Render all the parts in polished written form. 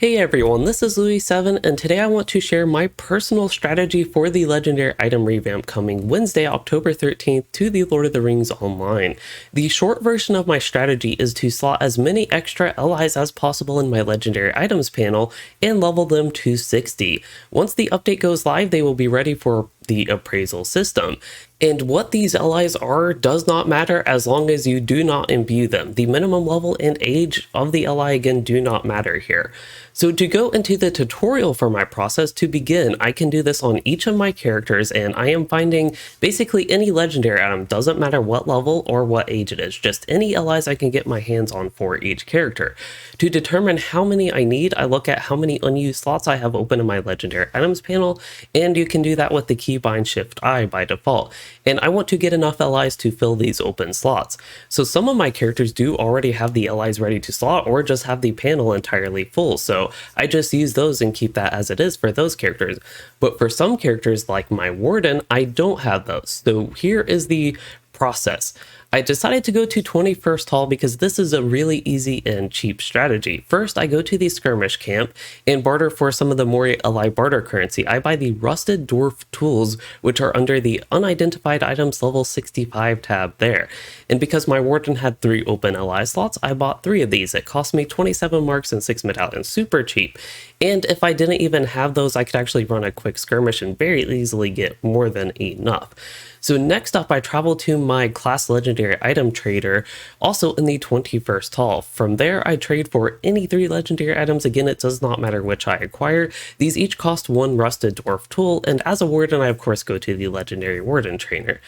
Hey everyone, this is Louis7, and today I want to share my personal strategy for the legendary item revamp coming Wednesday, October 13th to the Lord of the Rings Online. The short version of my strategy is to slot as many extra allies as possible in my legendary items panel and level them to 60. Once the update goes live, they will be ready for the appraisal system. And what these allies are does not matter as long as you do not imbue them. The minimum level and age of the ally again do not matter here. So to go into the tutorial for my process, to begin, I can do this on each of my characters, and I am finding basically any legendary item, doesn't matter what level or what age it is, just any allies I can get my hands on for each character. To determine how many I need, I look at how many unused slots I have open in my legendary items panel, and you can do that with the keybind Shift I by default. And I want to get enough allies to fill these open slots. So some of my characters do already have the allies ready to slot or just have the panel entirely full. So I just use those and keep that as it is for those characters. But for some characters like my Warden, I don't have those. So here is the process. I decided to go to 21st Hall because this is a really easy and cheap strategy. First, I go to the skirmish camp and barter for some of the more ally barter currency. I buy the rusted dwarf tools, which are under the unidentified items level 65 tab there. And because my Warden had 3 open ally slots, I bought 3 of these. It cost me 27 marks and 6 medallions, super cheap. And if I didn't even have those, I could actually run a quick skirmish and very easily get more than enough. So next up, I travel to my class legendary item trader, also in the 21st Hall. From there, I trade for any 3 legendary items. Again, it does not matter which I acquire. These each cost 1 rusted dwarf tool, and as a warden, I of course go to the legendary warden trainer.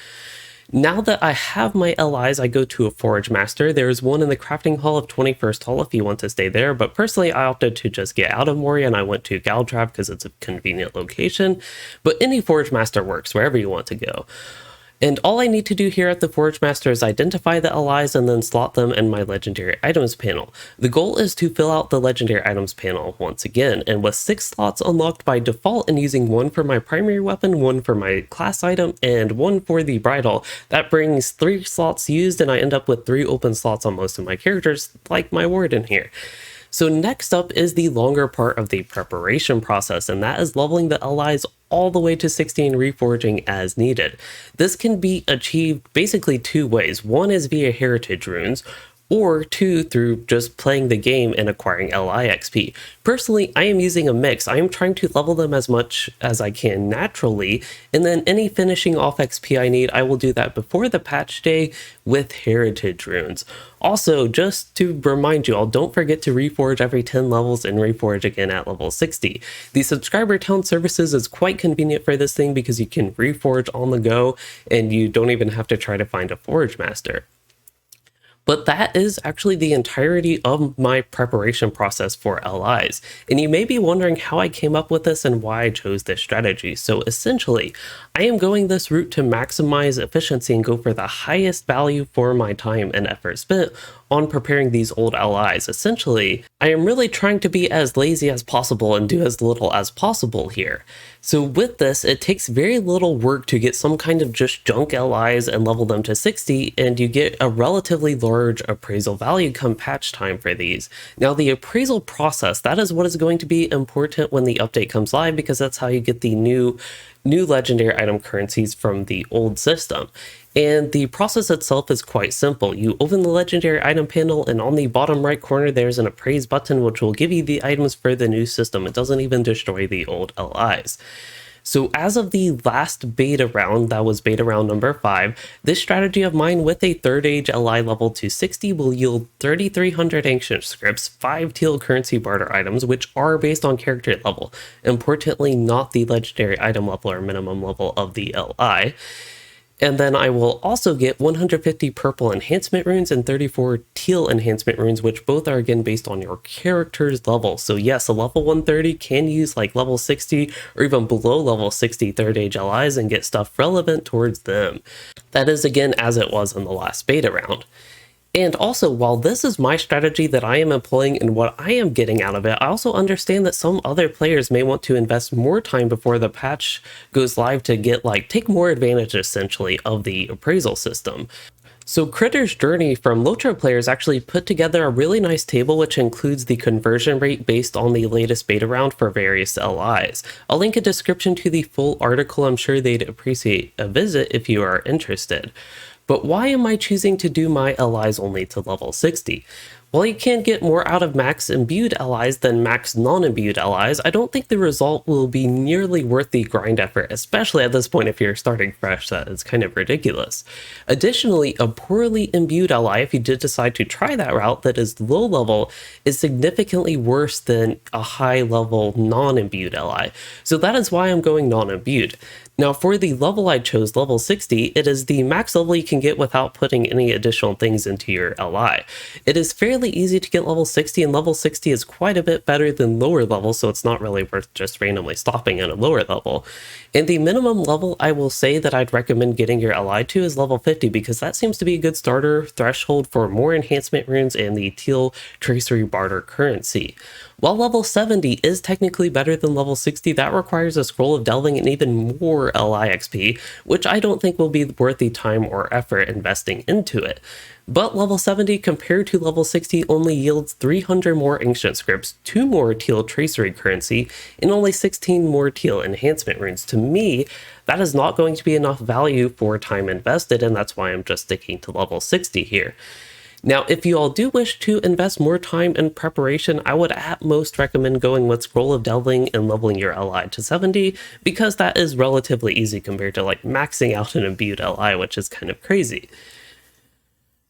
Now that I have my allies, I go to a Forge Master. There's one in the Crafting Hall of 21st Hall if you want to stay there, but personally I opted to just get out of Moria and I went to Galtrap because it's a convenient location. But any Forge Master works, wherever you want to go. And all I need to do here at the Forge Master is identify the allies and then slot them in my legendary items panel. The goal is to fill out the legendary items panel once again, and with 6 slots unlocked by default and using 1 for my primary weapon, 1 for my class item, and 1 for the bridle, that brings 3 slots used and I end up with 3 open slots on most of my characters, like my Warden here. So next up is the longer part of the preparation process, and that is leveling the allies all the way to 60 and reforging as needed. This can be achieved basically 2 ways. One is via heritage runes, or 2 through just playing the game and acquiring LI XP. Personally, I am using a mix. I am trying to level them as much as I can naturally, and then any finishing off XP I need, I will do that before the patch day with heritage runes. Also, just to remind you all, don't forget to reforge every 10 levels and reforge again at level 60. The subscriber town services is quite convenient for this thing because you can reforge on the go and you don't even have to try to find a forge master. But that is actually the entirety of my preparation process for LIs. And you may be wondering how I came up with this and why I chose this strategy. So essentially, I am going this route to maximize efficiency and go for the highest value for my time and effort spent on preparing these old allies. Essentially, I am really trying to be as lazy as possible and do as little as possible here. So with this, it takes very little work to get some kind of just junk allies and level them to 60, and you get a relatively large appraisal value come patch time for these. Now the appraisal process, that is what is going to be important when the update comes live, because that's how you get the new legendary item currencies from the old system. And the process itself is quite simple. You open the legendary item panel, and on the bottom right corner there's an appraise button which will give you the items for the new system. It doesn't even destroy the old LIs. So as of the last beta round, that was beta round number 5, this strategy of mine with a 3rd age LI level to 60 will yield 3,300 ancient scripts, 5 teal currency barter items, which are based on character level. Importantly, not the legendary item level or minimum level of the LI. And then I will also get 150 purple enhancement runes and 34 teal enhancement runes, which both are again based on your character's level. So yes, a level 130 can use like level 60 or even below level 60 3rd age allies and get stuff relevant towards them. That is again as it was in the last beta round. And also, while this is my strategy that I am employing and what I am getting out of it, I also understand that some other players may want to invest more time before the patch goes live to take more advantage essentially of the appraisal system. So Critter's Journey from LOTRO players actually put together a really nice table which includes the conversion rate based on the latest beta round for various LIs. I'll link a description to the full article. I'm sure they'd appreciate a visit if you are interested. But why am I choosing to do my LIs only to level 60? While you can get more out of max imbued LIs than max non-imbued LIs, I don't think the result will be nearly worth the grind effort, especially at this point if you're starting fresh. That is kind of ridiculous. Additionally, a poorly imbued LI, if you did decide to try that route that is low level, is significantly worse than a high level non-imbued LI. So that is why I'm going non-imbued. Now for the level I chose, level 60, it is the max level you can get without putting any additional things into your LI. It is fairly easy to get level 60, and level 60 is quite a bit better than lower levels, so it's not really worth just randomly stopping at a lower level. And the minimum level I will say that I'd recommend getting your LI to is level 50, because that seems to be a good starter threshold for more enhancement runes and the teal tracery barter currency. While level 70 is technically better than level 60, that requires a scroll of delving and even more LI XP, which I don't think will be worth the time or effort investing into it. But level 70 compared to level 60 only yields 300 more ancient scripts, 2 more teal tracery currency, and only 16 more teal enhancement runes. To me, that is not going to be enough value for time invested, and that's why I'm just sticking to level 60 here. Now, if you all do wish to invest more time in preparation, I would at most recommend going with Scroll of Delving and leveling your LI to 70, because that is relatively easy compared to like maxing out an imbued LI, which is kind of crazy.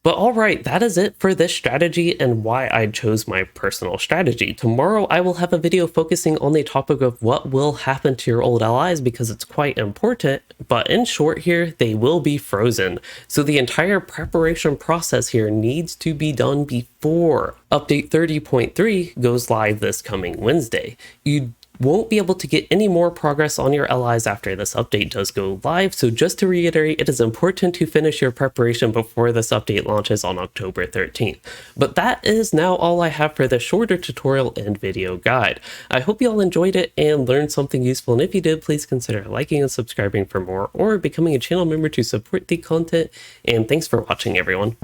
But alright, that is it for this strategy and why I chose my personal strategy. Tomorrow I will have a video focusing on the topic of what will happen to your old allies, because it's quite important, but in short here, they will be frozen. So the entire preparation process here needs to be done before update 30.3 goes live this coming Wednesday. You won't be able to get any more progress on your LIs after this update does go live, so just to reiterate, it is important to finish your preparation before this update launches on October 13th. But that is now all I have for this shorter tutorial and video guide. I hope you all enjoyed it and learned something useful, and if you did, please consider liking and subscribing for more, or becoming a channel member to support the content, and thanks for watching everyone.